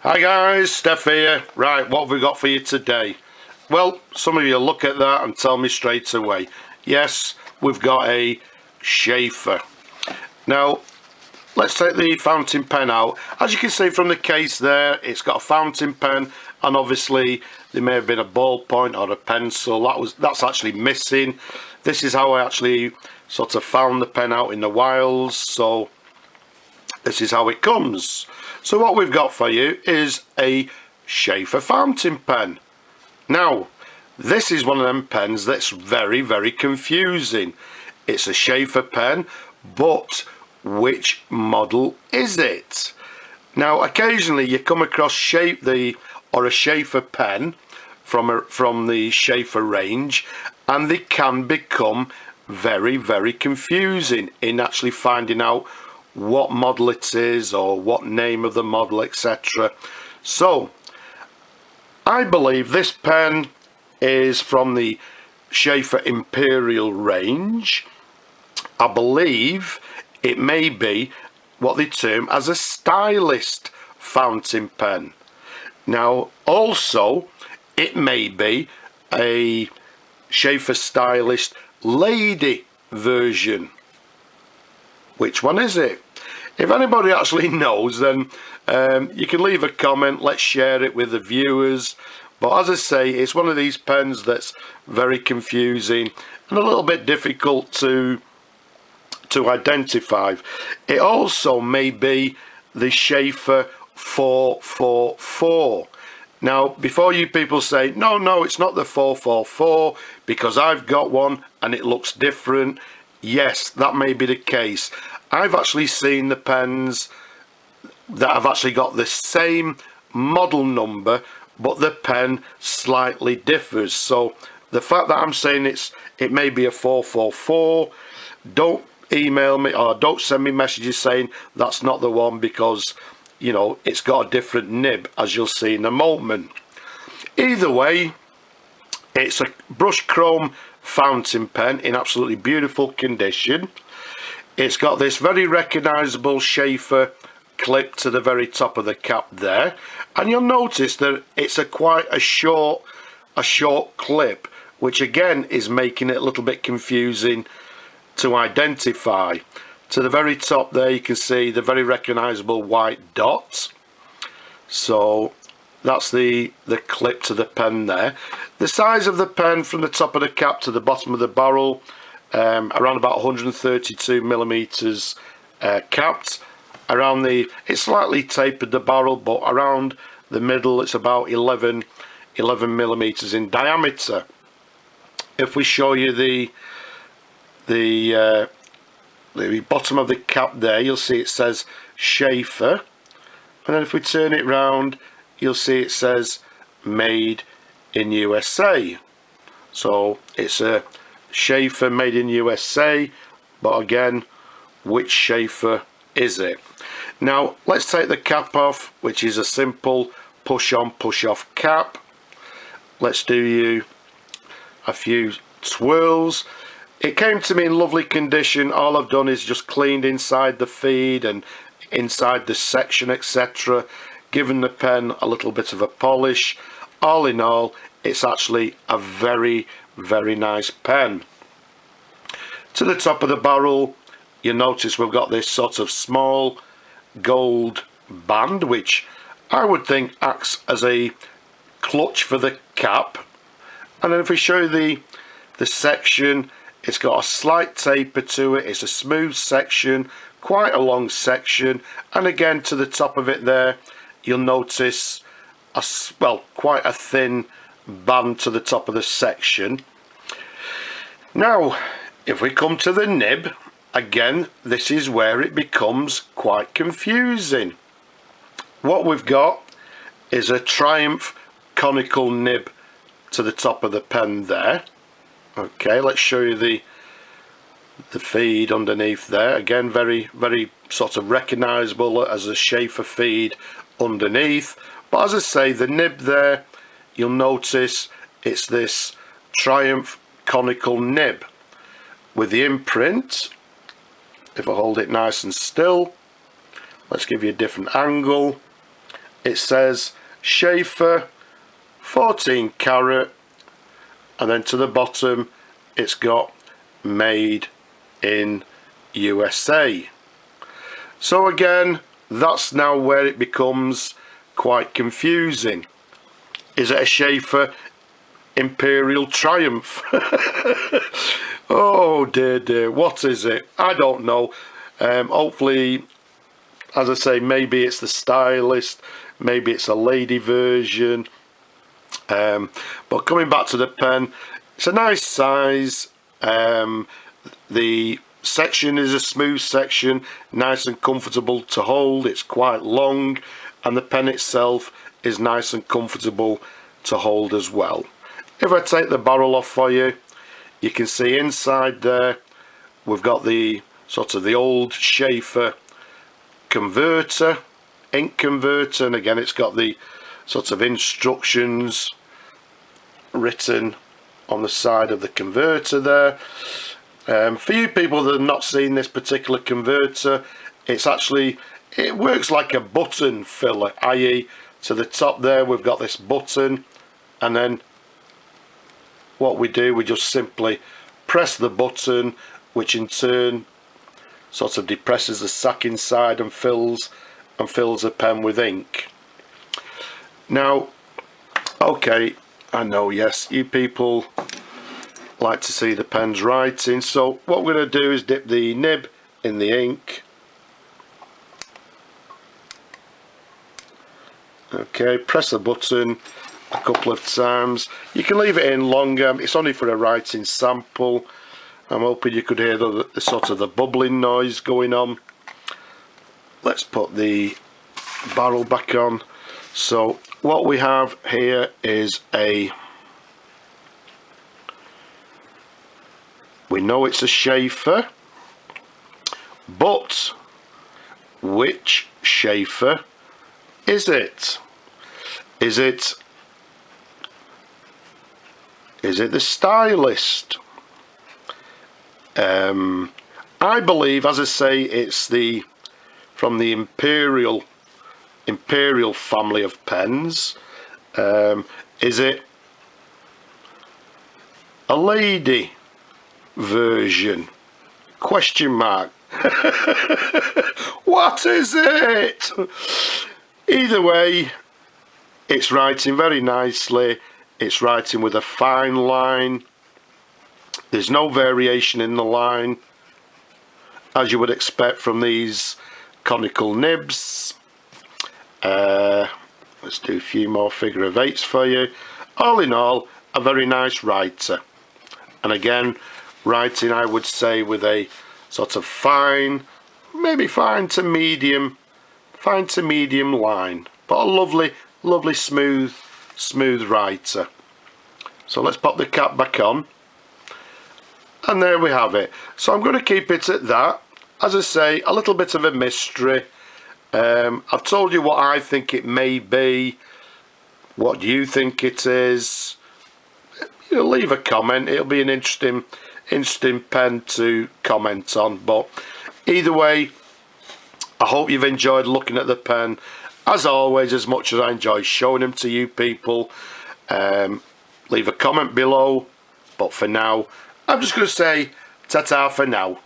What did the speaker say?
Hi guys, Steph here. Right, what have we got for you today? Well, some of you look at that and tell me straight away. Yes, we've got a Sheaffer. Now, let's take the fountain pen out. As you can see from the case there, it's got a fountain pen, and obviously there may have been a ballpoint or a pencil. That's actually missing. This is how I actually sort of found the pen out in the wilds, so this is how it comes. So what we've got for you is a Sheaffer fountain pen. Now, this is one of them pens that's very, very confusing. It's a Sheaffer pen, but which model is it? Now, occasionally you come across a Sheaffer pen from the Sheaffer range, and they can become very, very confusing in actually finding out what model it is or what name of the model, etc. So I believe this pen is from the Sheaffer Imperial range. I believe it may be what they term as a Stylist fountain pen. Now also it may be a Sheaffer Stylist lady version. Which one is it? If anybody actually knows, then you can leave a comment. Let's share it with the viewers. But as I say, it's one of these pens that's very confusing and a little bit difficult to identify. It also may be the Sheaffer 444. Now, before you people say, no, it's not the 444 because I've got one and it looks different. Yes, that may be the case. I've actually seen the pens that have actually got the same model number, but the pen slightly differs. So the fact that I'm saying it may be a 444, don't email me or don't send me messages saying that's not the one, because you know it's got a different nib, as you'll see in a moment. Either way, it's a brushed chrome fountain pen in absolutely beautiful condition. It's got this very recognisable Sheaffer clip to the very top of the cap there, and you'll notice that it's quite a short clip, which again is making it a little bit confusing to identify. To the very top there you can see the very recognisable white dot. So that's the clip to the pen there. The size of the pen from the top of the cap to the bottom of the barrel, around about 132 millimeters capped. It's slightly tapered, the barrel, but around the middle it's about 11 millimeters in diameter. If we show you the bottom of the cap there, you'll see it says Sheaffer, and then if we turn it round, you'll see it says made in USA. So it's a Sheaffer made in USA, but again, which Sheaffer is it? Now let's take the cap off, which is a simple push on push off cap. Let's do you a few twirls. It came to me in lovely condition. All I've done is just cleaned inside the feed and inside the section, etc., given the pen a little bit of a polish. All in all, it's actually a very, very nice pen. To the top of the barrel, you notice we've got this sort of small gold band, which I would think acts as a clutch for the cap. And then if we show you the section, it's got a slight taper to it. It's a smooth section, quite a long section, and again to the top of it there you'll notice quite a thin band to the top of the section. Now if we come to the nib, again this is where it becomes quite confusing. What we've got is a Triumph conical nib to the top of the pen there. Okay, let's show you the feed underneath there. Again, very, very sort of recognisable as a Sheaffer feed underneath. But as I say, the nib there, you'll notice it's this Triumph conical nib with the imprint. If I hold it nice and still, let's give you a different angle. it says Sheaffer 14 carat, and then to the bottom it's got made in USA. So again, that's now where it becomes quite confusing. Is it a Sheaffer Imperial Triumph? Oh dear, what is it? I don't know. Hopefully, as I say, maybe it's the Stylist, maybe it's a lady version. But coming back to the pen, it's a nice size. The section is a smooth section, nice and comfortable to hold. It's quite long, and the pen itself is nice and comfortable to hold as well. If I take the barrel off for you, you can see inside there we've got the sort of the old Sheaffer converter, ink converter, and again it's got the sort of instructions written on the side of the converter there. For you people that have not seen this particular converter, it works like a button filler, i.e. to the top there we've got this button, and then what we do, we just simply press the button, which in turn sort of depresses the sack inside and fills the pen with ink. Now, okay, I know, yes, you people like to see the pen's writing, so what we're going to do is dip the nib in the ink. Okay, press the button a couple of times. You can leave it in longer, it's only for a writing sample. I'm hoping you could hear the sort of the bubbling noise going on. Let's put the barrel back on. So what we have here is we know it's a Sheaffer, but which Sheaffer is it? Is it the Stylist? I believe, as I say, it's from the Imperial family of pens. Is it a lady version? Question mark. What is it? Either way, it's writing very nicely. It's writing with a fine line. There's no variation in the line, as you would expect from these conical nibs. Let's do a few more figure of eights for you. All in all, a very nice writer. And again, writing, I would say, with a sort of fine, maybe fine to medium line, but a lovely smooth writer. So let's pop the cap back on, and there we have it. So I'm going to keep it at that. As I say, a little bit of a mystery. I've told you what I think it may be. What do you think it is? Leave a comment. It'll be an interesting pen to comment on. But either way, I hope you've enjoyed looking at the pen, as always, as much as I enjoy showing them to you people. Leave a comment below, but for now I'm just going to say ta-ta for now.